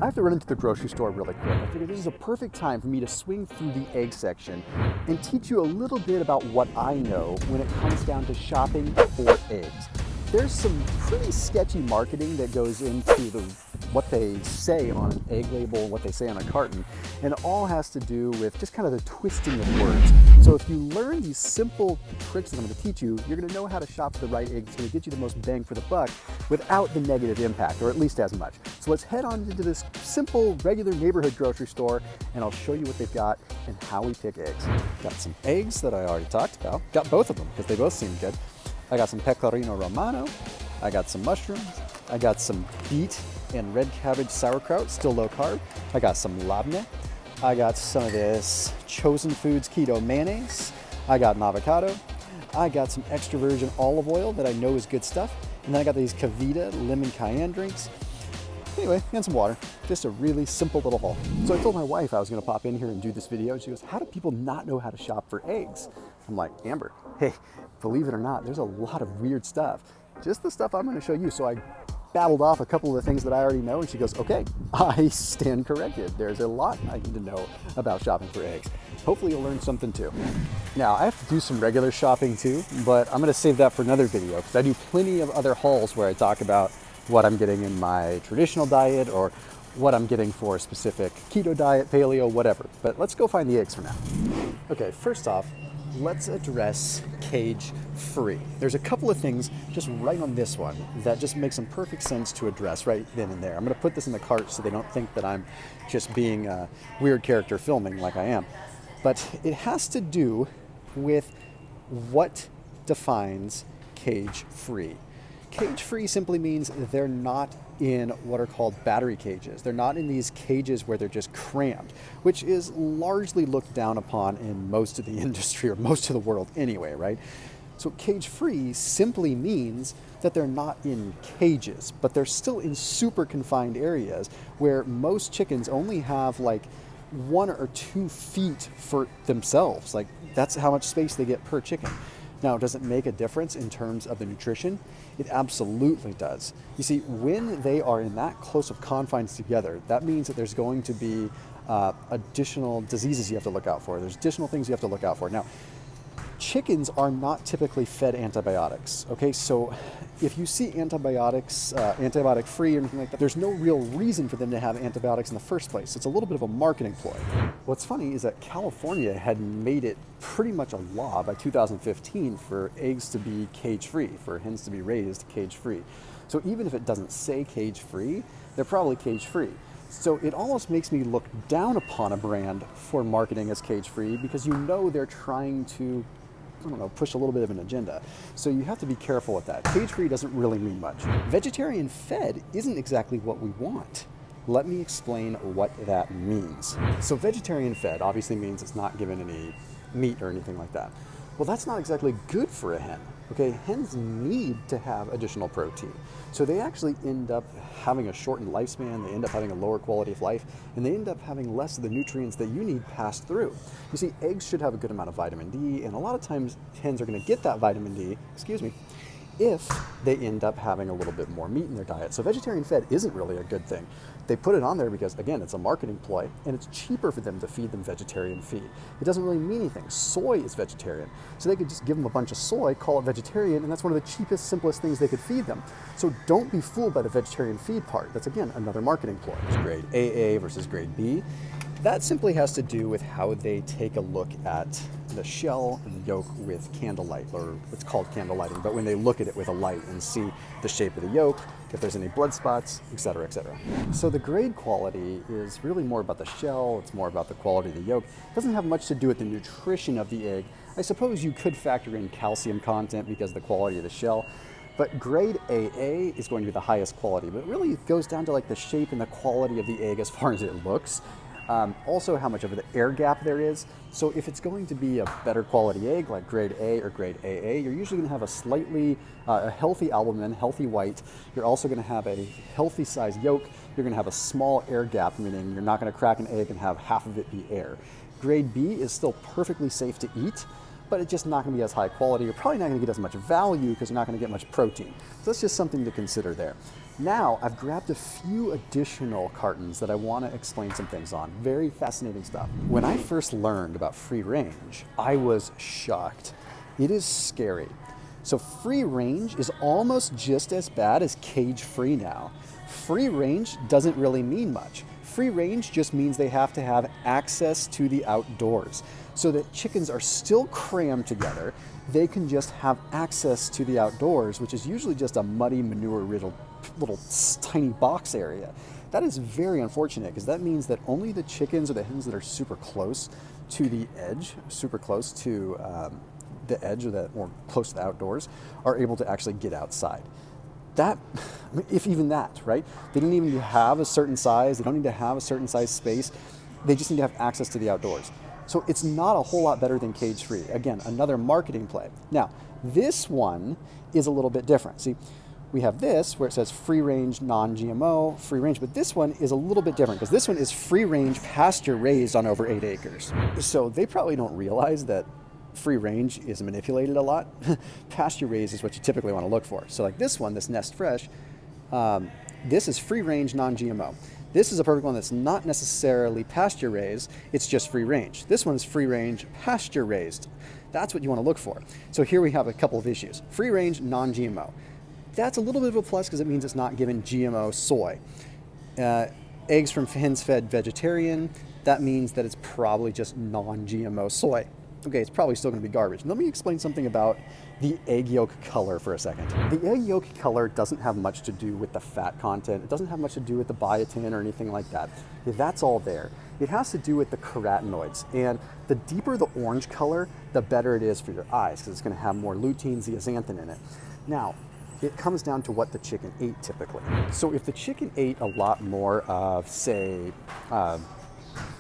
I have to run into the grocery store really quick. I figured this is a perfect time for me to swing through the egg section and teach you a little bit about what I know when it comes down to shopping for eggs. There's some pretty sketchy marketing that goes into what they say on an egg label and what they say on a carton, and it all has to do with just kind of the twisting of words. So if you learn these simple tricks that I'm going to teach you, you're going to know how to shop for the right egg that's going to get you the most bang for the buck without the negative impact, or at least as much. So let's head on into this simple, regular neighborhood grocery store, and I'll show you what they've got and how we pick eggs. Got some eggs that I already talked about. Got both of them because they both seem good. I got some pecorino romano. I got some mushrooms. I got some beet and red cabbage sauerkraut, still low carb. I got some labneh. I got some of this Chosen Foods keto mayonnaise. I got an avocado. I got some extra virgin olive oil that I know is good stuff. And then I got these Kavita lemon cayenne drinks. Anyway, and some water. Just a really simple little haul. So I told my wife I was gonna pop in here and do this video. She goes, how do people not know how to shop for eggs? I'm like, Amber, hey, believe it or not, there's a lot of weird stuff. Just the stuff I'm gonna show you. So I babbled off a couple of the things that I already know, and she goes, okay, I stand corrected. There's a lot I need to know about shopping for eggs. Hopefully you'll learn something too. Now, I have to do some regular shopping too, but I'm gonna save that for another video because I do plenty of other hauls where I talk about what I'm getting in my traditional diet or what I'm getting for a specific keto diet, paleo, whatever. But let's go find the eggs for now. Okay, first off, let's address cage-free. There's a couple of things just right on this one that just make some perfect sense to address right then and there. I'm gonna put this in the cart so they don't think that I'm just being a weird character filming like I am. But it has to do with what defines cage-free. Cage-free simply means they're not in what are called battery cages. They're not in these cages where they're just crammed, which is largely looked down upon in most of the industry or most of the world anyway, right? So cage-free simply means that they're not in cages, but they're still in super confined areas where most chickens only have like 1 or 2 feet for themselves. Like that's how much space they get per chicken. Now, does it make a difference in terms of the nutrition? It absolutely does. You see, when they are in that close of confines together, that means that there's going to be additional diseases you have to look out for. There's additional things you have to look out for. Now, chickens are not typically fed antibiotics, okay? So if you see antibiotics, antibiotic-free or anything like that, there's no real reason for them to have antibiotics in the first place. It's a little bit of a marketing ploy. What's funny is that California had made it pretty much a law by 2015 for eggs to be cage-free, for hens to be raised cage-free. So even if it doesn't say cage-free, they're probably cage-free. So it almost makes me look down upon a brand for marketing as cage-free because you know they're trying to, I don't know, push a little bit of an agenda. So you have to be careful with that. Cage-free doesn't really mean much. Vegetarian fed isn't exactly what we want. Let me explain what that means. So vegetarian fed obviously means it's not given any meat or anything like that. Well, that's not exactly good for a hen. Okay, hens need to have additional protein. So they actually end up having a shortened lifespan, they end up having a lower quality of life, and they end up having less of the nutrients that you need passed through. You see, eggs should have a good amount of vitamin D, and a lot of times hens are gonna get that vitamin D, if they end up having a little bit more meat in their diet. So vegetarian fed isn't really a good thing. They put it on there because, again, it's a marketing ploy, and it's cheaper for them to feed them vegetarian feed. It doesn't really mean anything. Soy is vegetarian. So they could just give them a bunch of soy, call it vegetarian, and that's one of the cheapest, simplest things they could feed them. So don't be fooled by the vegetarian feed part. That's, again, another marketing ploy. Grade AA versus grade B. That simply has to do with how they take a look at the shell and the yolk with candlelight, or it's called candle lighting, but when they look at it with a light and see the shape of the yolk, if there's any blood spots, et cetera, et cetera. So the grade quality is really more about the shell, it's more about the quality of the yolk. It doesn't have much to do with the nutrition of the egg. I suppose you could factor in calcium content because of the quality of the shell, but grade AA is going to be the highest quality, but it really goes down to like the shape and the quality of the egg as far as it looks. Also how much of the air gap there is. So if it's going to be a better quality egg like grade A or grade AA, you're usually going to have a slightly a healthy albumin, healthy white. You're also going to have a healthy size yolk. You're going to have a small air gap, meaning you're not going to crack an egg and have half of it be air. Grade B is still perfectly safe to eat, but it's just not going to be as high quality. You're probably not going to get as much value because you're not going to get much protein. So that's just something to consider there. Now, I've grabbed a few additional cartons that I want to explain some things on. Very fascinating stuff. When I first learned about free range, I was shocked. It is scary. So free range is almost just as bad as cage-free now. Free range doesn't really mean much. Free range just means they have to have access to the outdoors so that chickens are still crammed together. They can just have access to the outdoors, which is usually just a muddy, manure-riddled little tiny box area. That is very unfortunate because that means that only the chickens or the hens that are super close to the edge, super close to the edge or close to the outdoors, are able to actually get outside. That, if even that, right? They don't even need to have a certain size. They don't need to have a certain size space. They just need to have access to the outdoors. So it's not a whole lot better than cage-free. Again, another marketing play. Now, this one is a little bit different. See, we have this where it says free-range, non-GMO, free-range, but this one is a little bit different because this one is free-range, pasture-raised on over 8 acres. So they probably don't realize that free range is manipulated a lot. Pasture raised is what you typically want to look for. So like this one, this Nest Fresh, this is free range non-GMO. This is a perfect one that's not necessarily pasture raised, it's just free range. This one is free range pasture raised. That's what you want to look for. So here we have a couple of issues. Free range non-GMO. That's a little bit of a plus because it means it's not given GMO soy. Eggs from hens fed vegetarian, that means that it's probably just non-GMO soy. Okay, it's probably still going to be garbage. Let me explain something about the egg yolk color for a second. The egg yolk color doesn't have much to do with the fat content. It doesn't have much to do with the biotin or anything like that. That's all there. It has to do with the carotenoids. And the deeper the orange color, the better it is for your eyes because it's going to have more lutein, zeaxanthin in it. Now, it comes down to what the chicken ate typically. So if the chicken ate a lot more of, say,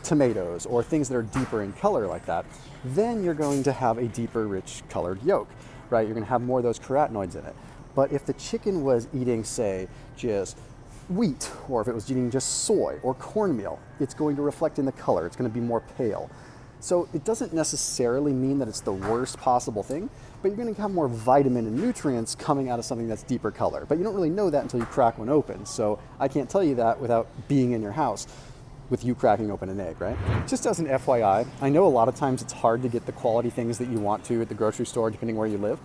tomatoes or things that are deeper in color like that, then you're going to have a deeper, rich colored yolk, right? You're going to have more of those carotenoids in it. But if the chicken was eating, say, just wheat, or if it was eating just soy or cornmeal, it's going to reflect in the color. It's going to be more pale. So it doesn't necessarily mean that it's the worst possible thing, but you're going to have more vitamin and nutrients coming out of something that's deeper color. But you don't really know that until you crack one open. So I can't tell you that without being in your house with you cracking open an egg, right? Just as an FYI, I know a lot of times it's hard to get the quality things that you want to at the grocery store, depending where you live.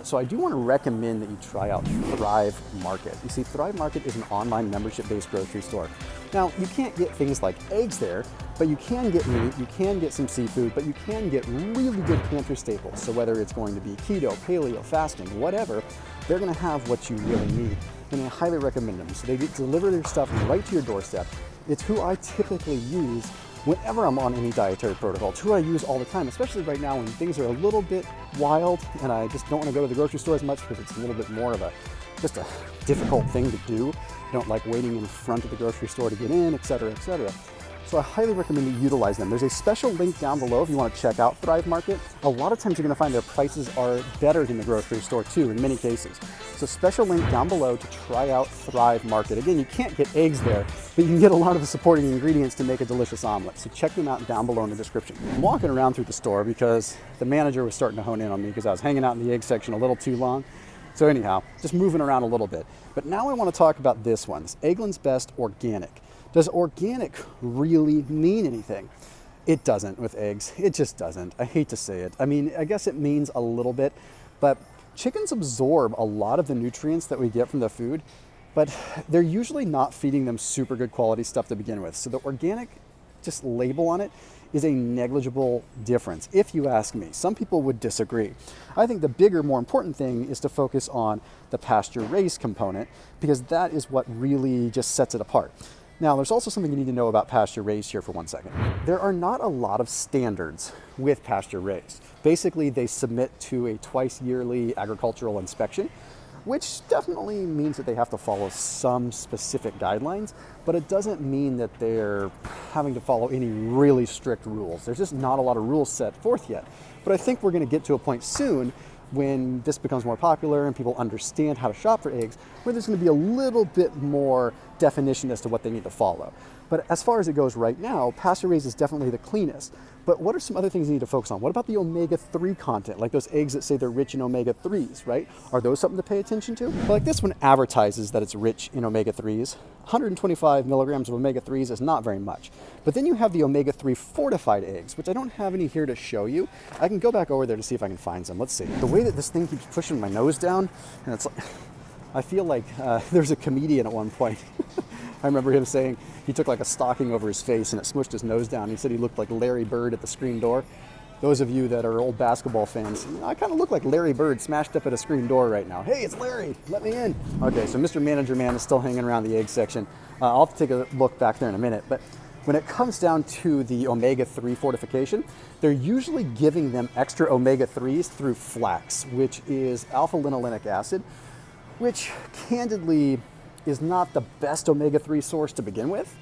So I do want to recommend that you try out Thrive Market. You see, Thrive Market is an online membership-based grocery store. Now, you can't get things like eggs there, but you can get meat, you can get some seafood, but you can get really good pantry staples. So whether it's going to be keto, paleo, fasting, whatever, they're going to have what you really need. And I highly recommend them. So they deliver their stuff right to your doorstep. It's who I typically use whenever I'm on any dietary protocol. It's who I use all the time, especially right now when things are a little bit wild and I just don't want to go to the grocery store as much because it's a little bit more of just a difficult thing to do. I don't like waiting in front of the grocery store to get in, etc., etc. So I highly recommend you utilize them. There's a special link down below if you want to check out Thrive Market. A lot of times you're going to find their prices are better than the grocery store too, in many cases. So special link down below to try out Thrive Market. Again, you can't get eggs there, but you can get a lot of the supporting ingredients to make a delicious omelet. So check them out down below in the description. I'm walking around through the store because the manager was starting to hone in on me because I was hanging out in the egg section a little too long. So anyhow, just moving around a little bit. But now I want to talk about this one, this Eggland's Best Organic. Does organic really mean anything? It doesn't with eggs. It just doesn't. I hate to say it. I mean, I guess it means a little bit, but chickens absorb a lot of the nutrients that we get from the food, but they're usually not feeding them super good quality stuff to begin with. So the organic just label on it is a negligible difference, if you ask me. Some people would disagree. I think the bigger, more important thing is to focus on the pasture-raised component because that is what really just sets it apart. Now, there's also something you need to know about pasture-raised here for 1 second. There are not a lot of standards with pasture-raised. Basically, they submit to a twice-yearly agricultural inspection, which definitely means that they have to follow some specific guidelines, but it doesn't mean that they're having to follow any really strict rules. There's just not a lot of rules set forth yet. But I think we're going to get to a point soon when this becomes more popular and people understand how to shop for eggs, where there's going to be a little bit more definition as to what they need to follow. But as far as it goes right now, pasture-raised is definitely the cleanest. But what are some other things you need to focus on? What about the omega-3 content, like those eggs that say they're rich in omega-3s, right? Are those something to pay attention to? Well, like this one advertises that it's rich in omega-3s. 125 milligrams of omega-3s is not very much. But then you have the omega-3 fortified eggs, which I don't have any here to show you. I can go back over there to see if I can find some. Let's see. The way that this thing keeps pushing my nose down, and it's like, I feel like there's a comedian at one point. I remember him saying he took like a stocking over his face and it smushed his nose down. He said he looked like Larry Bird at the screen door. Those of you that are old basketball fans, I kind of look like Larry Bird smashed up at a screen door right now. Hey, it's Larry, let me in. Okay, so Mr. Manager Man is still hanging around the egg section. I'll have to take a look back there in a minute, but when it comes down to the omega-3 fortification, they're usually giving them extra omega-3s through flax, which is alpha-linolenic acid, which candidly is not the best omega-3 source to begin with.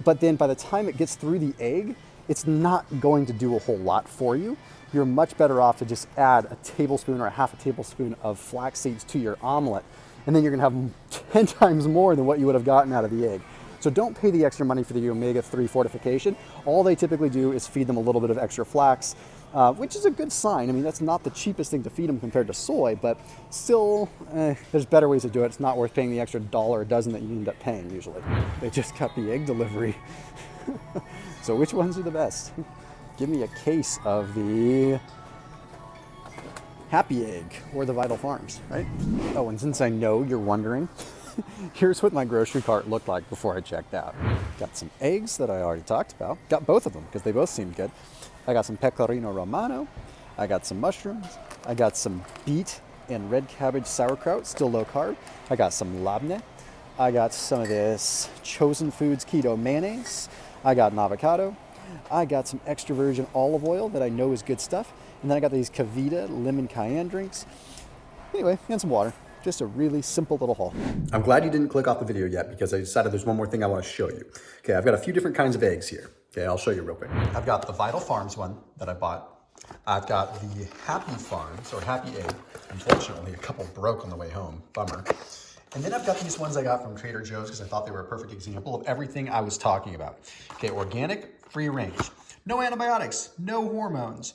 But then by the time it gets through the egg, it's not going to do a whole lot for you. You're much better off to just add a tablespoon or a half a tablespoon of flax seeds to your omelet, and then you're gonna have 10 times more than what you would have gotten out of the egg. So don't pay the extra money for the omega-3 fortification. All they typically do is feed them a little bit of extra flax, which is a good sign. I mean, that's not the cheapest thing to feed them compared to soy, but still, there's better ways to do it. It's not worth paying the extra $1 a dozen that you end up paying usually. They just got the egg delivery. So which ones are the best? Give me a case of the Happy Egg or the Vital Farms, right? Oh, and since I know you're wondering, here's what my grocery cart looked like before I checked out. Got some eggs that I already talked about. Got both of them because they both seemed good. I got some pecorino romano. I got some mushrooms. I got some beet and red cabbage sauerkraut, still low carb. I got some labneh. I got some of this Chosen Foods keto mayonnaise. I got an avocado. I got some extra virgin olive oil that I know is good stuff. And then I got these Kavita lemon cayenne drinks. Anyway, and some water. Just a really simple little haul. I'm glad you didn't click off the video yet because I decided there's one more thing I want to show you. Okay, I've got a few different kinds of eggs here. Okay, I'll show you real quick. I've got the Vital Farms one that I bought. I've got the Happy Farms or Happy Egg. Unfortunately, a couple broke on the way home. Bummer. And then I've got these ones I got from Trader Joe's because I thought they were a perfect example of everything I was talking about. Okay, organic, free range. No antibiotics, no hormones,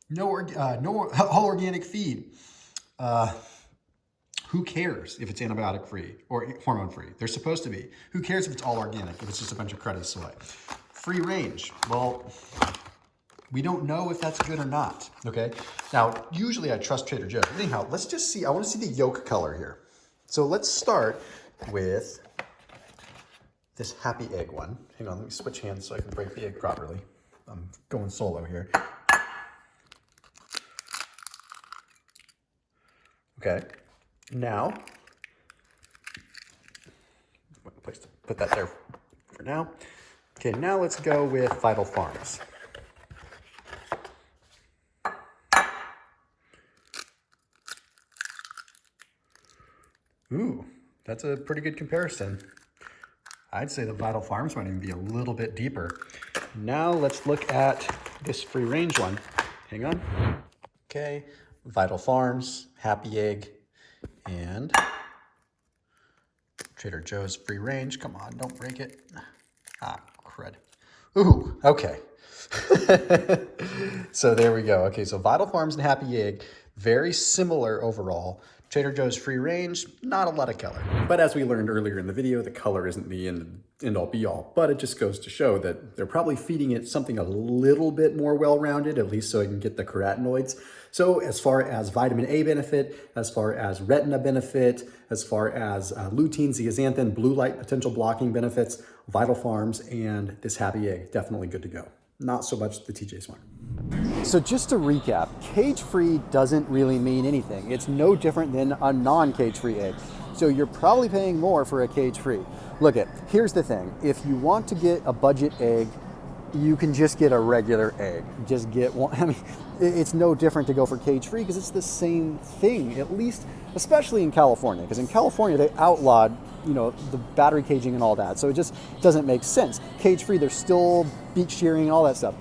no all organic feed. Who cares if it's antibiotic free or hormone free? They're supposed to be. Who cares if it's all organic, if it's just a bunch of cruddy soy? Free range, well, we don't know if that's good or not, okay? Now, usually I trust Trader Joe's. Anyhow, let's just see, I wanna see the yolk color here. So let's start with this Happy Egg one. Hang on, let me switch hands so I can break the egg properly. I'm going solo here. Okay, now, place to put that there for now. Okay, now let's go with Vital Farms. Ooh, that's a pretty good comparison. I'd say the Vital Farms might even be a little bit deeper. Now let's look at this free range one. Hang on. Okay, Vital Farms, Happy Egg, and Trader Joe's free range. Come on, don't break it. Ah, crud. Ooh, okay. So there we go. Okay, so Vital Farms and Happy Egg, very similar overall. Trader Joe's free range, not a lot of color. But as we learned earlier in the video, the color isn't the end all be all, but it just goes to show that they're probably feeding it something a little bit more well-rounded, at least so it can get the carotenoids. So as far as vitamin A benefit, as far as retina benefit, as far as lutein, zeaxanthin, blue light potential blocking benefits, Vital Farms and this Happy Egg, definitely good to go. Not so much the TJ's one. So just to recap, cage-free doesn't really mean anything. It's no different than a non-cage-free egg. So you're probably paying more for a cage-free. Look here's the thing. If you want to get a budget egg, you can just get a regular egg. Just get one. I mean, it's no different to go for cage-free because it's the same thing, at least, especially in California. Because in California, they outlawed, the battery caging and all that. So it just doesn't make sense. Cage-free, there's still beach shearing and all that stuff.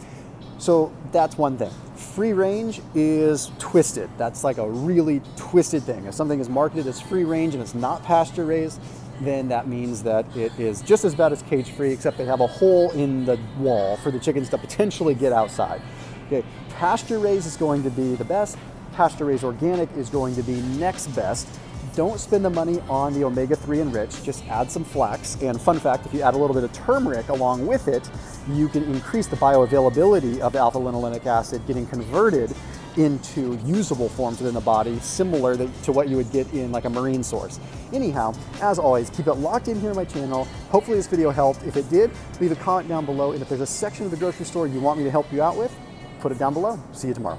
So that's one thing. Free range is twisted. That's like a really twisted thing. If something is marketed as free range and it's not pasture raised, then that means that it is just as bad as cage-free, except they have a hole in the wall for the chickens to potentially get outside. Okay, pasture-raised is going to be the best. Pasture-raised organic is going to be next best. Don't spend the money on the omega-3 enriched, just add some flax. And fun fact, if you add a little bit of turmeric along with it, you can increase the bioavailability of alpha-linolenic acid getting converted into usable forms within the body, similar to what you would get in like a marine source. Anyhow, as always, keep it locked in here on my channel. Hopefully this video helped. If it did, leave a comment down below. And if there's a section of the grocery store you want me to help you out with, put it down below. See you tomorrow.